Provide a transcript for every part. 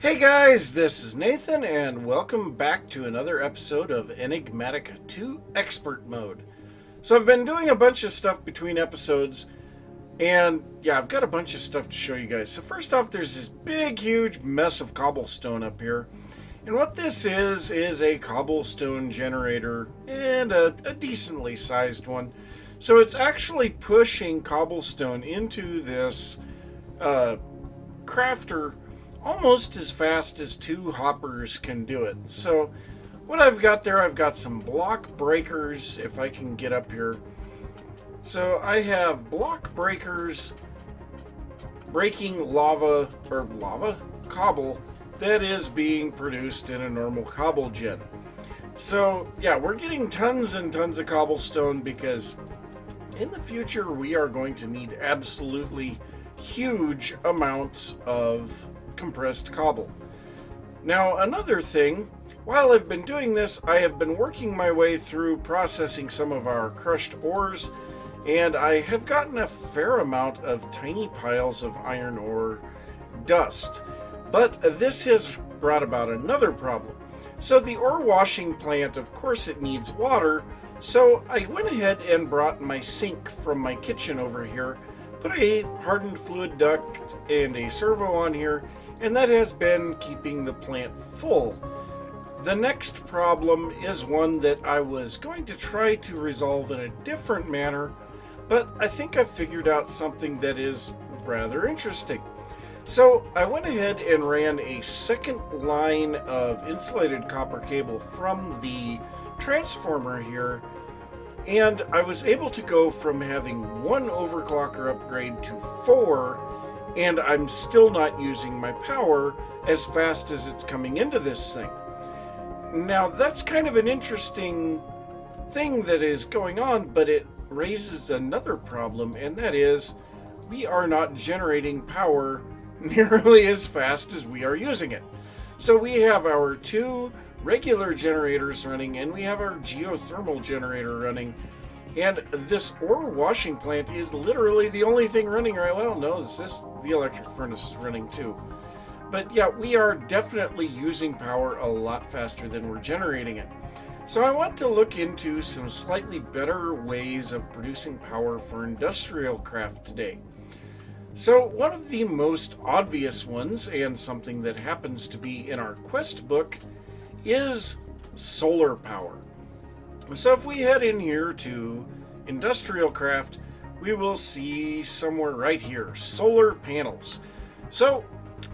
Hey guys, this is Nathan, and welcome back to another episode of Enigmatica 2 Expert Mode. So I've been doing a bunch of stuff between episodes, and yeah, I've got a bunch of stuff to show you guys. So first off, there's this big, huge mess of cobblestone up here. And what this is a cobblestone generator, and a decently sized one. So it's actually pushing cobblestone into this crafter almost as fast as two hoppers can do it. So what I've got there, I've got some block breakers, if I can get up here. So I have block breakers breaking cobble that is being produced in a normal cobble gen. So yeah, we're getting tons and tons of cobblestone because in the future we are going to need absolutely huge amounts of compressed cobble. Now, another thing, while I've been doing this, I have been working my way through processing some of our crushed ores, and I have gotten a fair amount of tiny piles of iron ore dust. But this has brought about another problem. So the ore washing plant, of course it needs water, so I went ahead and brought my sink from my kitchen over here, put a hardened fluid duct and a servo on here, and that has been keeping the plant full. The next problem is one that I was going to try to resolve in a different manner, but I think I've figured out something that is rather interesting. So I went ahead and ran a second line of insulated copper cable from the transformer here, and I was able to go from having one overclocker upgrade to 4, and I'm still not using my power as fast as it's coming into this thing. Now that's kind of an interesting thing that is going on, but it raises another problem, and that is we are not generating power nearly as fast as we are using it. So we have our two regular generators running, and we have our geothermal generator running, and this ore washing plant is literally the only thing running right now. No, the electric furnace is running too. But yeah, we are definitely using power a lot faster than we're generating it. So I want to look into some slightly better ways of producing power for industrial craft today. So one of the most obvious ones, and something that happens to be in our quest book, is solar power. So if we head in here to industrial craft, we will see somewhere right here, solar panels. So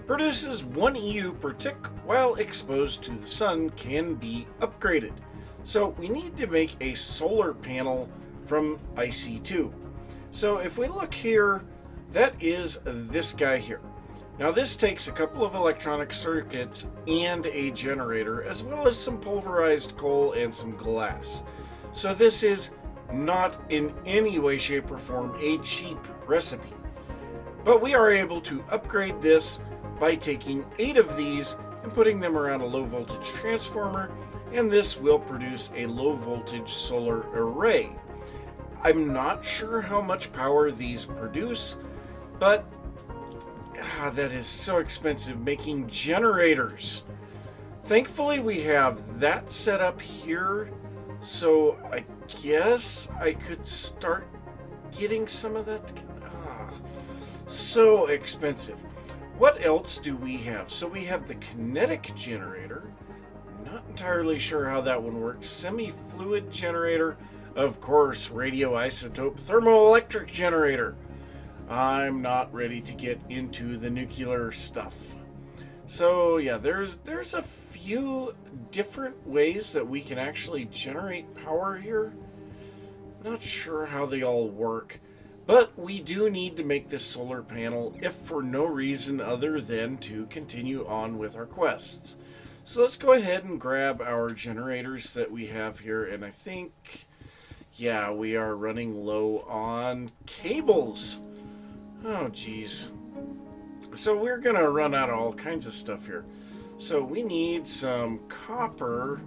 produces 1 EU per tick while exposed to the sun, can be upgraded. So we need to make a solar panel from IC2. So if we look here, that is this guy here. Now this takes a couple of electronic circuits and a generator, as well as some pulverized coal and some glass. So this is not in any way, shape, or form a cheap recipe. But we are able to upgrade this by taking 8 of these and putting them around a low voltage transformer, and this will produce a low voltage solar array. I'm not sure how much power these produce, but that is so expensive making generators. Thankfully we have that set up here, so I guess I could start getting some of that. So expensive. What else do we have? So we have the kinetic generator. Not entirely sure how that one works. Semi-fluid generator. Of course, radioisotope thermoelectric generator. I'm not ready to get into the nuclear stuff. So yeah, there's a few different ways that we can actually generate power here. Not sure how they all work, but we do need to make this solar panel, if for no reason other than to continue on with our quests. So let's go ahead and grab our generators that we have here, and I think, yeah, we are running low on cables. Oh geez. So we're gonna run out of all kinds of stuff here. So we need some copper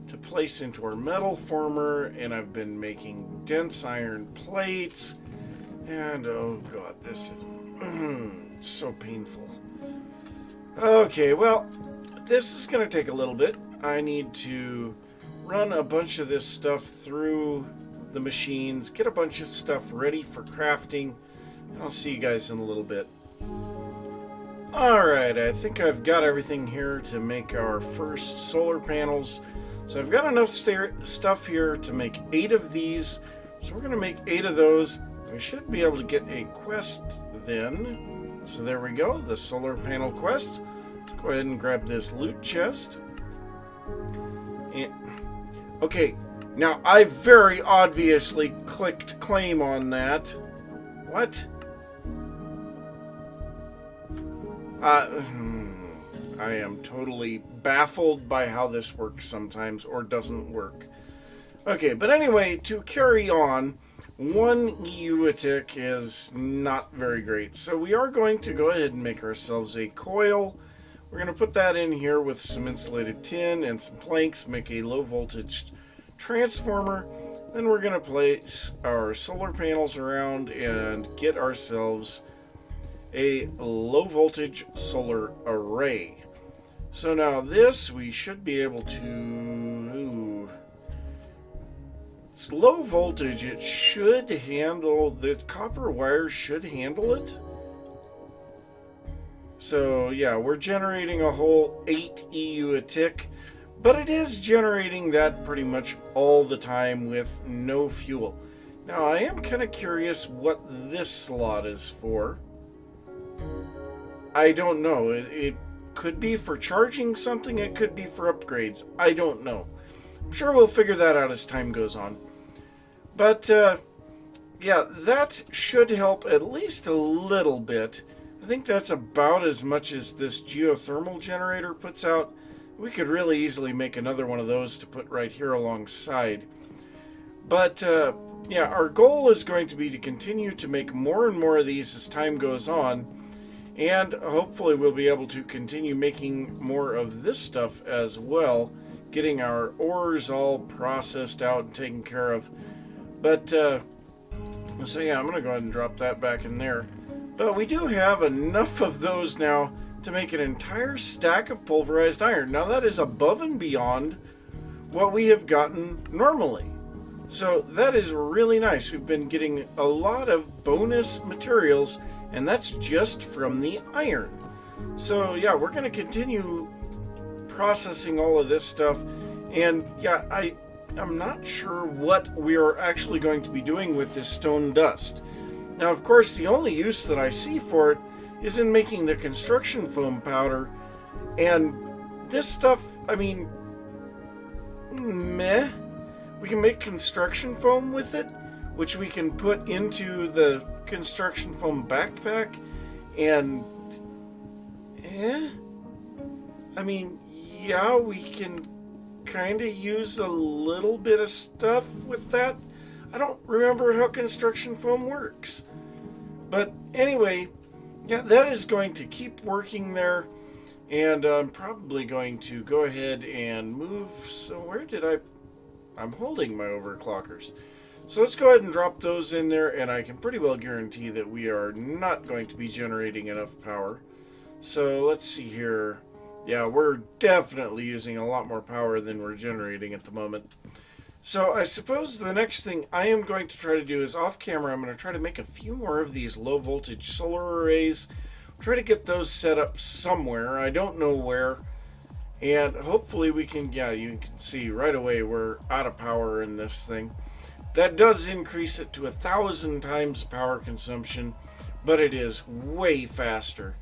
to place into our metal former, and I've been making dense iron plates, and oh god, this is so painful. Okay, well, this is going to take a little bit. I need to run a bunch of this stuff through the machines, get a bunch of stuff ready for crafting, and I'll see you guys in a little bit. Alright, I think I've got everything here to make our first solar panels. So I've got enough stuff here to make 8 of these. So we're going to make 8 of those. We should be able to get a quest then. So there we go, the solar panel quest. Let's go ahead and grab this loot chest. And, okay, now I very obviously clicked claim on that. What? I am totally baffled by how this works sometimes, or doesn't work. Okay, but anyway, to carry on, 1 EU a tick is not very great. So we are going to go ahead and make ourselves a coil. We're going to put that in here with some insulated tin and some planks, make a low voltage transformer. Then we're going to place our solar panels around and get ourselves a low voltage solar array. So now this we should be able to... It's low voltage, it should handle, the copper wires should handle it. So yeah, we're generating a whole 8 EU a tick, but it is generating that pretty much all the time with no fuel. Now I am kind of curious what this slot is for. I don't know. It could be for charging something, it could be for upgrades. I don't know. I'm sure we'll figure that out as time goes on. But, yeah, that should help at least a little bit. I think that's about as much as this geothermal generator puts out. We could really easily make another one of those to put right here alongside. But, yeah, our goal is going to be to continue to make more and more of these as time goes on. And hopefully we'll be able to continue making more of this stuff as well. Getting our ores all processed out and taken care of. But, so yeah, I'm going to go ahead and drop that back in there. But we do have enough of those now to make an entire stack of pulverized iron. Now that is above and beyond what we have gotten normally. So that is really nice. We've been getting a lot of bonus materials, and that's just from the iron. So yeah, we're going to continue processing all of this stuff. And yeah, I'm not sure what we are actually going to be doing with this stone dust. Now, of course, the only use that I see for it is in making the construction foam powder. And this stuff, I mean, meh. We can make construction foam with it, which we can put into the construction foam backpack. And, I mean, yeah, we can kind of use a little bit of stuff with that. I don't remember how construction foam works. But anyway, yeah, that is going to keep working there. And I'm probably going to go ahead and move. So where did I'm holding my overclockers. So let's go ahead and drop those in there, and I can pretty well guarantee that we are not going to be generating enough power. So let's see here. Yeah, we're definitely using a lot more power than we're generating at the moment. So I suppose the next thing I am going to try to do is off camera, I'm going to try to make a few more of these low voltage solar arrays. Try to get those set up somewhere. I don't know where. And hopefully we can, yeah, you can see right away we're out of power in this thing. That does increase it to 1,000 times power consumption, but it is way faster.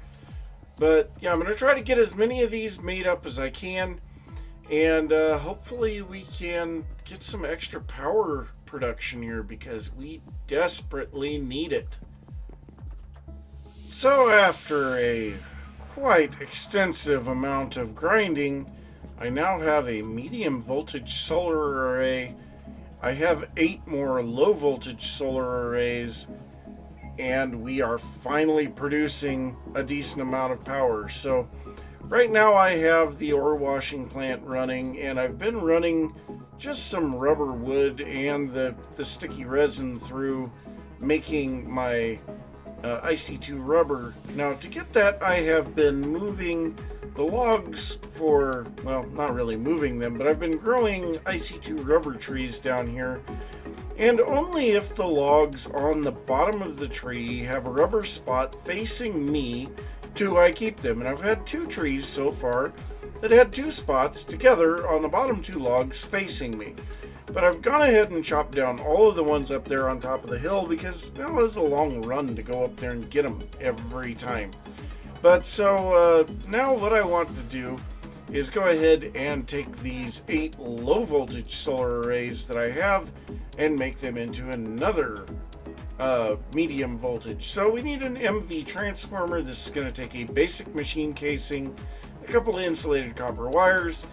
But yeah, I'm going to try to get as many of these made up as I can, and hopefully we can get some extra power production here because we desperately need it. So after a quite extensive amount of grinding, I now have a medium voltage solar array. I have 8 more low voltage solar arrays, and we are finally producing a decent amount of power. So right now I have the ore washing plant running, and I've been running just some rubber wood and the sticky resin through making my IC2 rubber. Now, to get that, I have been moving the logs for, well, not really moving them, but I've been growing IC2 rubber trees down here. And only if the logs on the bottom of the tree have a rubber spot facing me do I keep them. And I've had 2 trees so far that had 2 spots together on the bottom 2 logs facing me. But I've gone ahead and chopped down all of the ones up there on top of the hill because, well, it's a long run to go up there and get them every time. But so now what I want to do is go ahead and take these 8 low voltage solar arrays that I have and make them into another medium voltage. So we need an MV transformer. This is going to take a basic machine casing, a couple of insulated copper wires,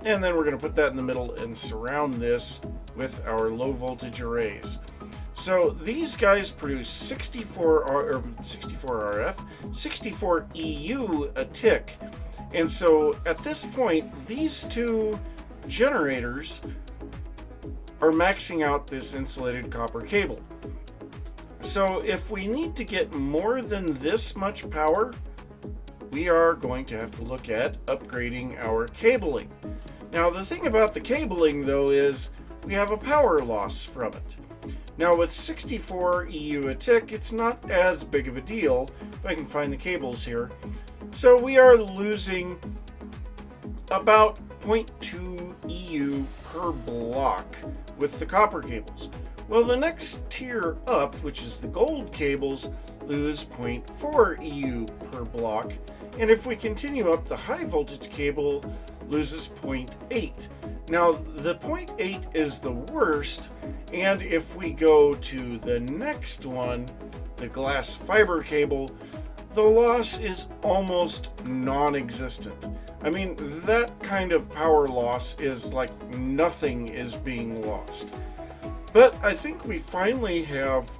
and then we're going to put that in the middle and surround this with our low voltage arrays. So these guys produce 64 RF, 64 EU a tick. And so at this point, these 2 generators are maxing out this insulated copper cable. So if we need to get more than this much power, we are going to have to look at upgrading our cabling. Now the thing about the cabling though is we have a power loss from it. Now with 64 EU a tick, it's not as big of a deal, if I can find the cables here. So we are losing about 0.2 EU per block with the copper cables. Well, the next tier up, which is the gold cables, lose 0.4 EU per block. And if we continue up, the high voltage cable loses 0.8. Now, the 0.8 is the worst, and if we go to the next one, the glass fiber cable, the loss is almost non-existent. I mean, that kind of power loss is like nothing is being lost. But I think we finally have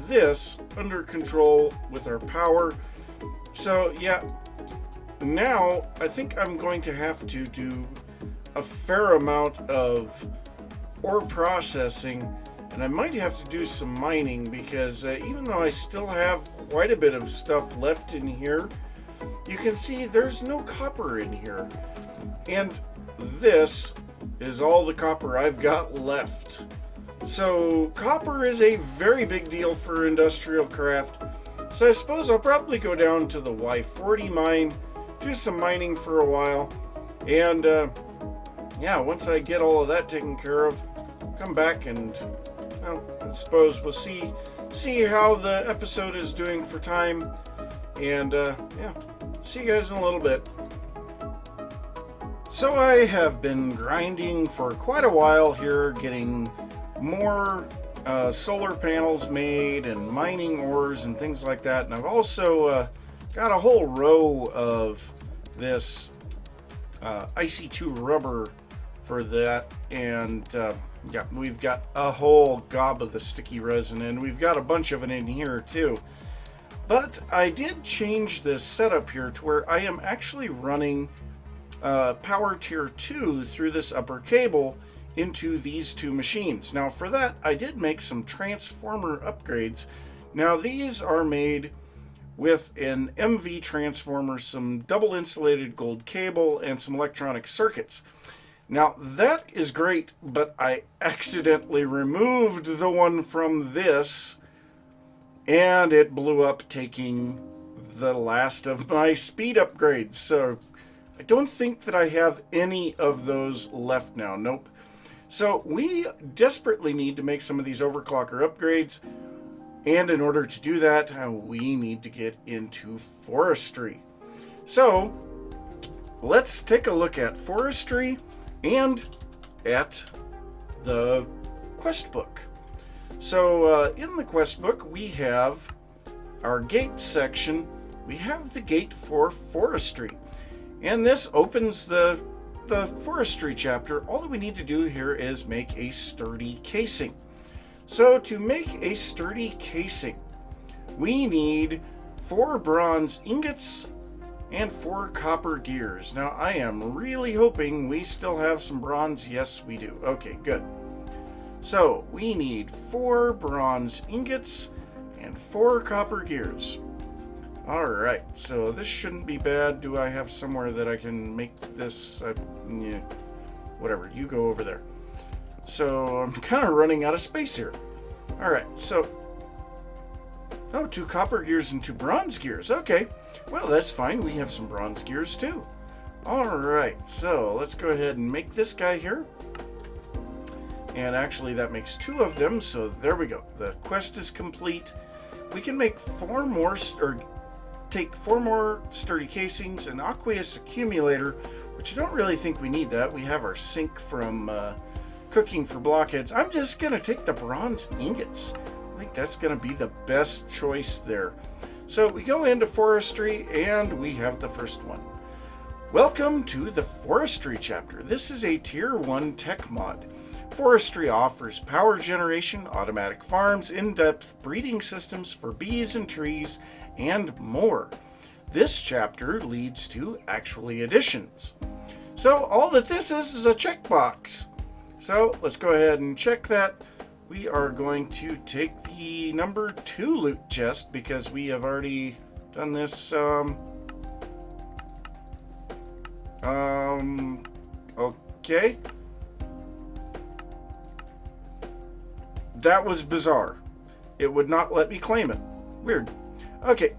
this under control with our power. So yeah, now I think I'm going to have to do a fair amount of ore processing, and I might have to do some mining because even though I still have quite a bit of stuff left in here, you can see there's no copper in here. And this is all the copper I've got left. So copper is a very big deal for industrial craft. So I suppose I'll probably go down to the Y40 mine, do some mining for a while, and yeah, once I get all of that taken care of, come back and, well, I suppose we'll see how the episode is doing for time, and yeah, see you guys in a little bit. So I have been grinding for quite a while here, getting more solar panels made and mining ores and things like that, and I've also got a whole row of this IC2 rubber for that, and yeah, we've got a whole gob of the sticky resin, and we've got a bunch of it in here too. But I did change this setup here to where I am actually running power tier 2 through this upper cable into these 2 machines. Now for that, I did make some transformer upgrades. Now these are made with an MV transformer, some double insulated gold cable, and some electronic circuits. Now that is great, but I accidentally removed the one from this, and it blew up, taking the last of my speed upgrades. So I don't think that I have any of those left now. Nope. So we desperately need to make some of these overclocker upgrades, and in order to do that, we need to get into forestry. So let's take a look at forestry and at the quest book. So in the quest book, we have our gate section. We have the gate for forestry, and this opens the forestry chapter. All that we need to do here is make a sturdy casing. So to make a sturdy casing, we need 4 bronze ingots and 4 copper gears. Now I am really hoping we still have some bronze. Yes, we do. Okay, good. So we need 4 bronze ingots and 4 copper gears. Alright, so this shouldn't be bad. Do I have somewhere that I can make this? Yeah, whatever, you go over there. So I'm kind of running out of space here. Alright, so... Oh, 2 copper gears and 2 bronze gears. Okay, well, that's fine. We have some bronze gears too. Alright, so let's go ahead and make this guy here. And actually, that makes 2 of them, so there we go. The quest is complete. We can make 4 more, or take 4 more sturdy casings, an aqueous accumulator, which I don't really think we need that. We have our sink from cooking for blockheads. I'm just going to take the bronze ingots. I think that's going to be the best choice there. So we go into Forestry, and we have the first one. Welcome to the Forestry chapter. This is a Tier 1 tech mod. Forestry offers power generation, automatic farms, in-depth breeding systems for bees and trees, and more. This chapter leads to actually additions. So all that this is a checkbox. So let's go ahead and check that. We are going to take the number 2 loot chest because we have already done this. Okay. That was bizarre. It would not let me claim it. Weird. Okay,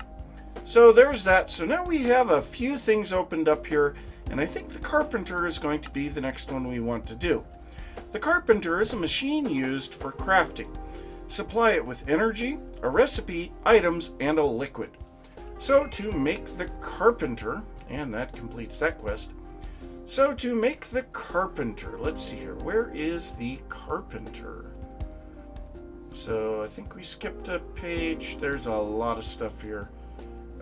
so there's that. So now we have a few things opened up here, and I think the carpenter is going to be the next one we want to do. The carpenter is a machine used for crafting. Supply it with energy, a recipe, items, and a liquid. So to make the carpenter, and that completes that quest. So to make the carpenter, let's see here. Where is the carpenter? So I think we skipped a page. There's a lot of stuff here.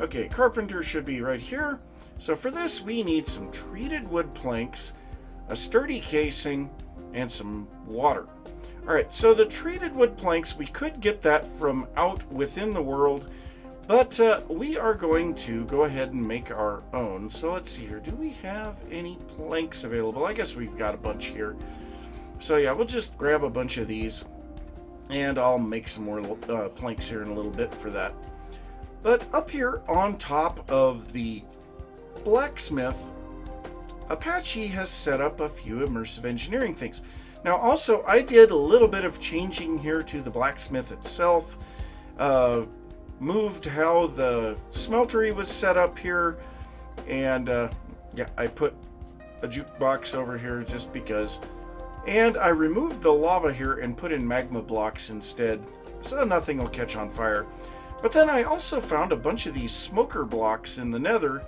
Okay, carpenter should be right here. So for this, we need some treated wood planks, a sturdy casing, and some water. All right, so the treated wood planks, we could get that from out within the world, but we are going to go ahead and make our own. So let's see here. Do we have any planks available? I guess we've got a bunch here. So yeah, we'll just grab a bunch of these. And I'll make some more planks here in a little bit for that. But up here on top of the blacksmith, Apache has set up a few immersive engineering things. Now also, I did a little bit of changing here to the blacksmith itself. Moved how the smeltery was set up here. And yeah, I put a jukebox over here just because. And I removed the lava here and put in magma blocks instead, so nothing will catch on fire. But then I also found a bunch of these smoker blocks in the nether,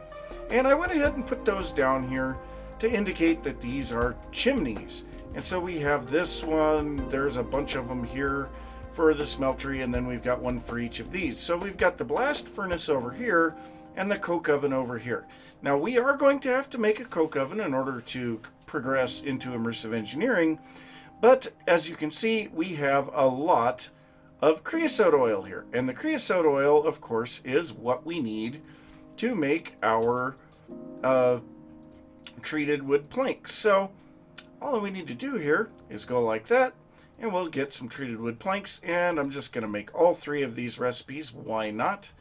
and I went ahead and put those down here to indicate that these are chimneys. And so we have this one, there's a bunch of them here for the smeltery, and then we've got one for each of these. So we've got the blast furnace over here, and the coke oven over here. Now we are going to have to make a coke oven in order to progress into immersive engineering, but as you can see, we have a lot of creosote oil here, and the creosote oil, of course, is what we need to make our treated wood planks. So all we need to do here is go like that, and we'll get some treated wood planks, and I'm just going to make all 3 of these recipes. Why not?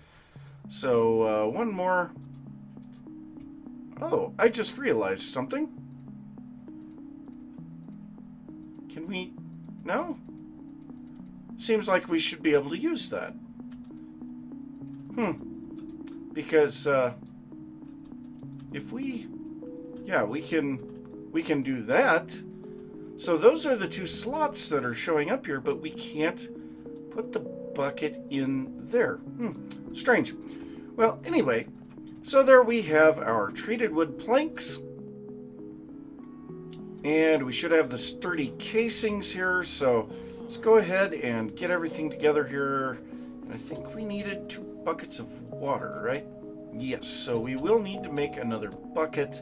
So one more. Oh, I just realized something. Can we? No? Seems like we should be able to use that. Because if we, yeah, we can do that. So those are the 2 slots that are showing up here, but we can't put the bucket in there. Strange. Well, anyway, so there we have our treated wood planks. And we should have the sturdy casings here, so let's go ahead and get everything together here. And I think we needed 2 buckets of water, right? Yes, so we will need to make another bucket.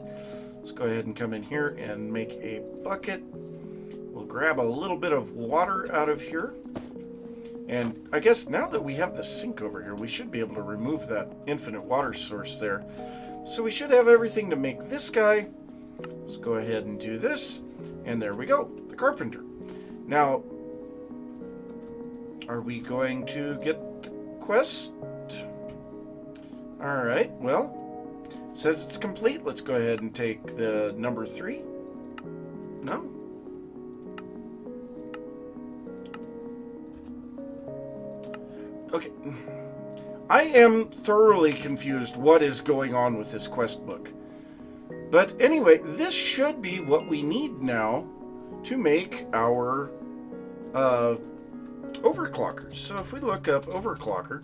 Let's go ahead and come in here and make a bucket. We'll grab a little bit of water out of here. And I guess now that we have the sink over here, we should be able to remove that infinite water source there. So we should have everything to make this guy. Let's go ahead and do this. And there we go, the carpenter. Now, are we going to get the quest. All right, well, it says it's complete. Let's go ahead and take the number 3. No? Okay. I am thoroughly confused what is going on with this quest book. But anyway, this should be what we need now to make our overclockers. So if we look up overclocker,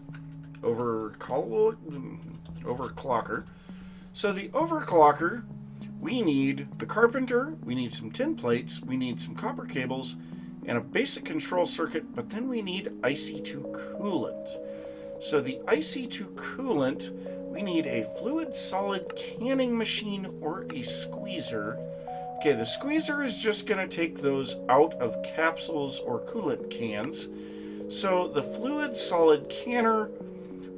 so the overclocker, we need the carpenter, we need some tin plates, we need some copper cables, and a basic control circuit, but then we need IC2 coolant. So the IC2 coolant, we need a fluid solid canning machine or a squeezer. Okay, the squeezer is just going to take those out of capsules or coolant cans. So the fluid solid canner,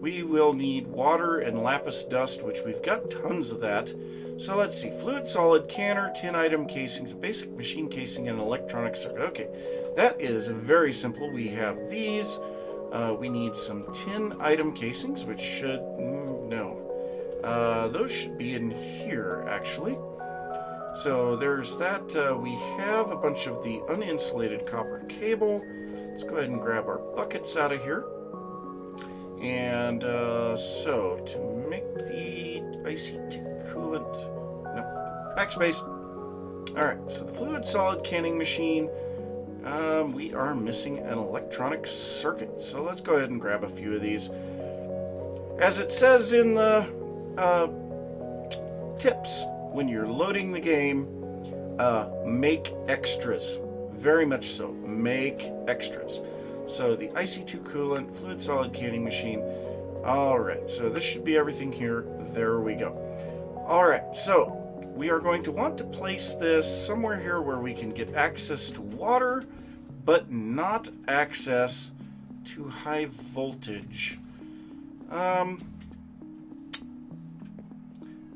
we will need water and lapis dust, which we've got tons of that. So let's see, fluid solid canner, tin item casings, a basic machine casing, and an electronic circuit. Okay, that is very simple. We have these. We need some tin item casings, which should, those should be in here, actually. So there's that. We have a bunch of the uninsulated copper cable. Let's go ahead and grab our buckets out of here. And so to make the IC2 coolant, no, backspace. All right, so the fluid solid canning machine, we are missing an electronic circuit. So let's go ahead and grab a few of these. As it says in the tips, when you're loading the game, make extras. Very much so, make extras. So the IC2 coolant, fluid solid canning machine. All right, so this should be everything here. There we go. All right, so we are going to want to place this somewhere here where we can get access to water, but not access to high voltage.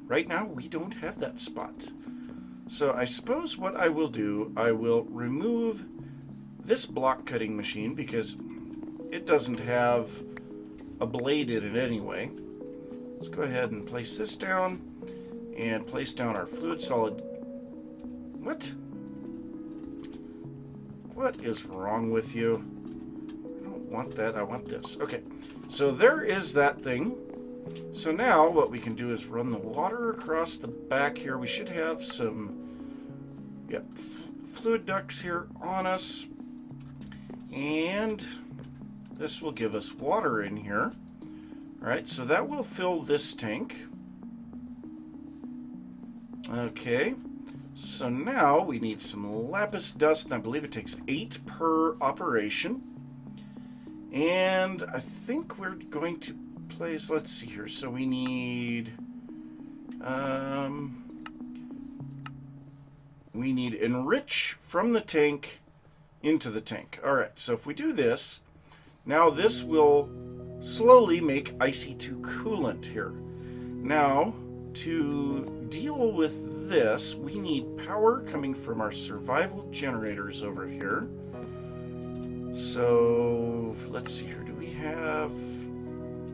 Right now, we don't have that spot. So I suppose what I will do, I will remove this block cutting machine because it doesn't have a blade in it anyway. Let's go ahead and place this down and place down our fluid solid. What? What is wrong with you? I don't want that, I want this. Okay, so there is that thing. So now what we can do is run the water across the back here. We should have some fluid ducts here on us. And this will give us water in here. All right, so that will fill this tank. Okay, so now we need some lapis dust, and I believe it takes 8 per operation. And I think we're going to place, let's see here, so we need enrich from the tank into the tank. All right, so if we do this, now this will slowly make IC2 coolant here. Now, to deal with this, we need power coming from our survival generators over here. So, let's see here, do we have,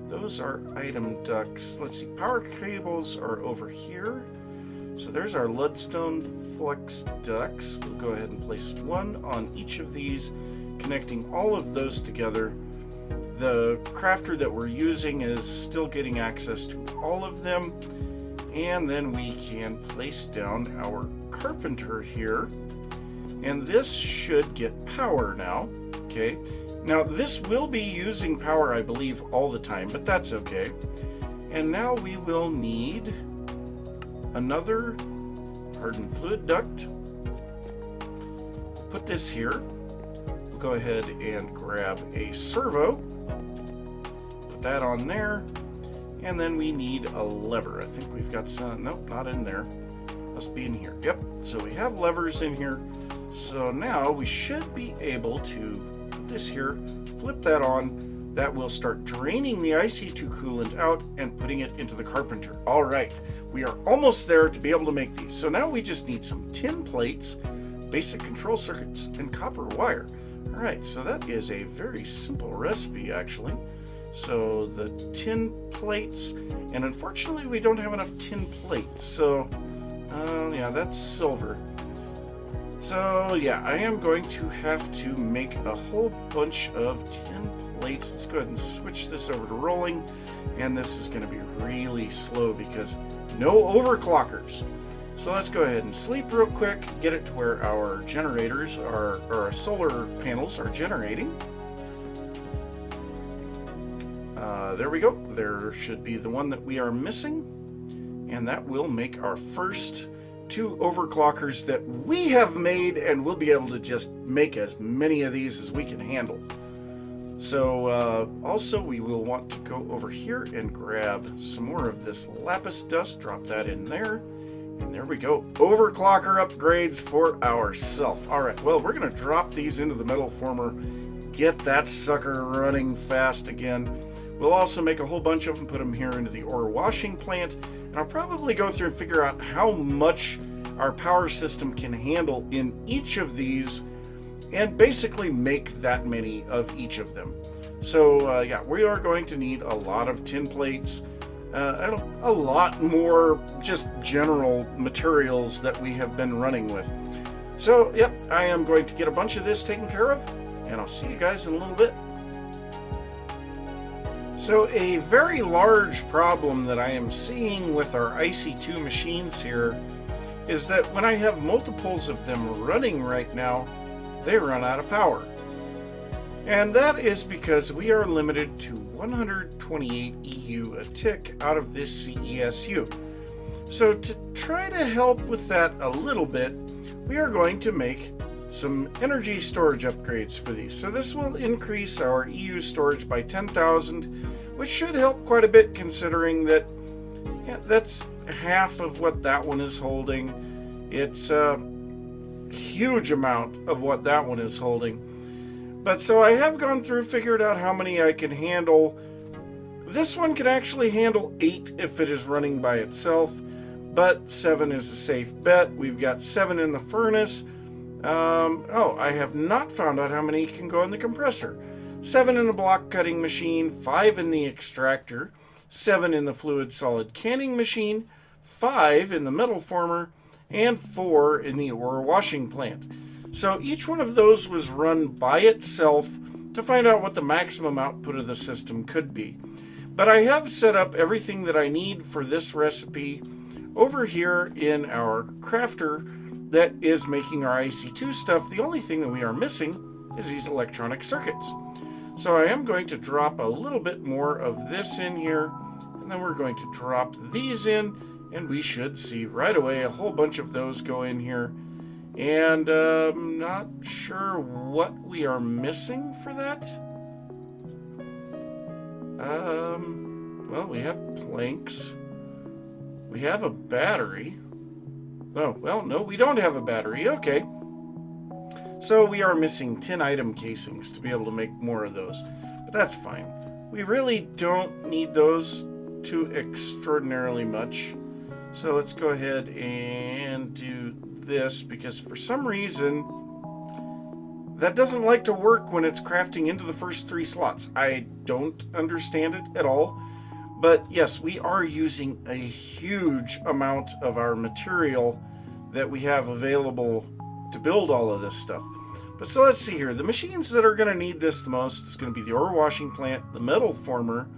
those are item ducts. Let's see, power cables are over here. So there's our Ludstone flex ducts. We'll go ahead and place one on each of these, connecting all of those together. The crafter that we're using is still getting access to all of them. And then we can place down our carpenter here. And this should get power now. Okay. Now this will be using power, I believe, all the time, but that's okay. And now we will need another hardened fluid duct. Put this here. We'll go ahead and grab a servo. Put that on there. And then we need a lever. I think we've got some, nope, not in there. Must be in here. Yep, so we have levers in here. So now we should be able to put this here, flip that on. That will start draining the IC2 coolant out and putting it into the carpenter. All right, we are almost there to be able to make these. So now we just need some tin plates, basic control circuits, and copper wire. All right, so that is a very simple recipe, actually. So the tin plates, and unfortunately we don't have enough tin plates, so yeah, that's silver. So yeah, I am going to have to make a whole bunch of tin plates. Let's go ahead and switch this over to rolling, and this is going to be really slow because no overclockers. So let's go ahead and sleep real quick, get it to where our generators are, or our solar panels are generating. There we go. There should be the one that we are missing, and that will make our first 2 overclockers that we have made, and we'll be able to just make as many of these as we can handle. So also we will want to go over here and grab some more of this lapis dust, drop that in there, and there we go. Overclocker upgrades for ourselves. All right, well, we're going to drop these into the metal former, get that sucker running fast again. We'll also make a whole bunch of them, put them here into the ore washing plant, and I'll probably go through and figure out how much our power system can handle in each of these, and basically make that many of each of them. So yeah, we are going to need a lot of tin plates, a lot more just general materials that we have been running with. So yep, I am going to get a bunch of this taken care of, and I'll see you guys in a little bit. So a very large problem that I am seeing with our IC2 machines here is that when I have multiples of them running right now, they run out of power. And that is because we are limited to 128 EU a tick out of this CESU. So to try to help with that a little bit, we are going to make some energy storage upgrades for these. So this will increase our EU storage by 10,000, which should help quite a bit considering that that's half of what that one is holding. It's a huge amount of what that one is holding. But so I have gone through, figured out how many I can handle. This one can actually handle 8 if it is running by itself, but 7 is a safe bet. We've got 7 in the furnace. Oh, I have not found out how many can go in the compressor. 7 in the block cutting machine, 5 in the extractor, 7 in the fluid solid canning machine, 5 in the metal former, and 4 in the ore washing plant. So each one of those was run by itself to find out what the maximum output of the system could be. But I have set up everything that I need for this recipe over here in our crafter that is making our IC2 stuff. The only thing that we are missing is these electronic circuits. So I am going to drop a little bit more of this in here, and then we're going to drop these in, and we should see right away a whole bunch of those go in here. And I'm not sure what we are missing for that. Well, we have planks. We have a battery. Oh, well, no, we don't have a battery. Okay. So we are missing 10 item casings to be able to make more of those. But that's fine. We really don't need those too extraordinarily much. So let's go ahead and do this, because for some reason that doesn't like to work when it's crafting into the first 3 slots. I don't understand it at all. But yes, we are using a huge amount of our material that we have available to build all of this stuff. But so let's see here. The machines that are going to need this the most is going to be the ore washing plant, the metal former,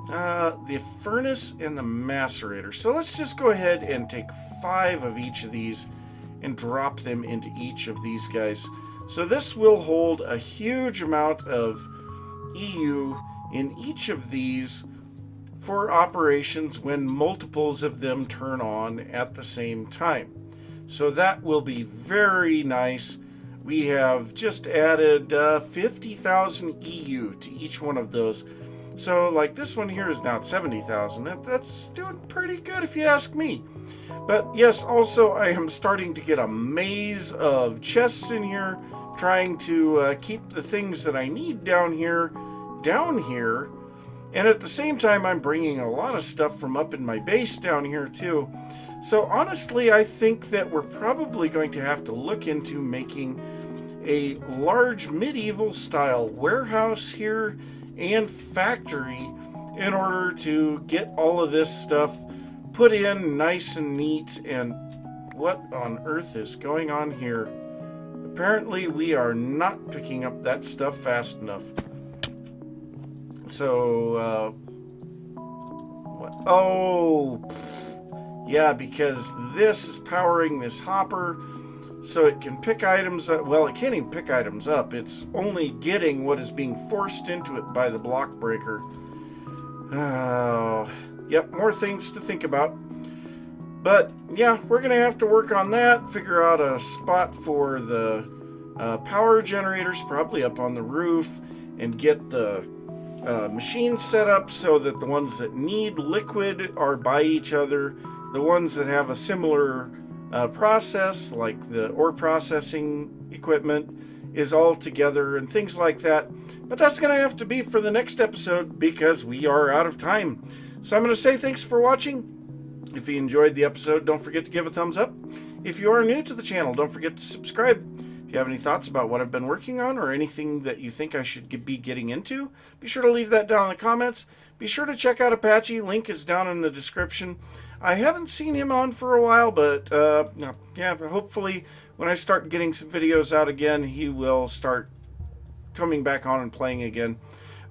the furnace, and the macerator. So let's just go ahead and take 5 of each of these and drop them into each of these guys. So this will hold a huge amount of EU in each of these for operations when multiples of them turn on at the same time. So that will be very nice. We have just added 50,000 EU to each one of those. So like this one here is now at 70,000. That's doing pretty good if you ask me. But yes, also I am starting to get a maze of chests in here, trying to keep the things that I need down here. And at the same time, I'm bringing a lot of stuff from up in my base down here too. So honestly, I think that we're probably going to have to look into making a large medieval style warehouse here and factory in order to get all of this stuff put in nice and neat. And what on earth is going on here? Apparently we are not picking up that stuff fast enough. So, what? Oh, yeah, because this is powering this hopper so it can pick items up. Well, it can't even pick items up. It's only getting what is being forced into it by the block breaker. Oh, yep, more things to think about. But yeah, we're going to have to work on that, figure out a spot for the power generators, probably up on the roof, and get the machines set up so that the ones that need liquid are by each other. The ones that have a similar process, like the ore processing equipment, is all together and things like that. But that's going to have to be for the next episode because we are out of time. So I'm going to say thanks for watching. If you enjoyed the episode, don't forget to give a thumbs up. If you are new to the channel, don't forget to subscribe. If you have any thoughts about what I've been working on or anything that you think I should be getting into, be sure to leave that down in the comments. Be sure to check out Apache. Link is down in the description. I haven't seen him on for a while, but yeah, hopefully when I start getting some videos out again, he will start coming back on and playing again.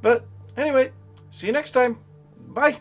But anyway, see you next time. Bye.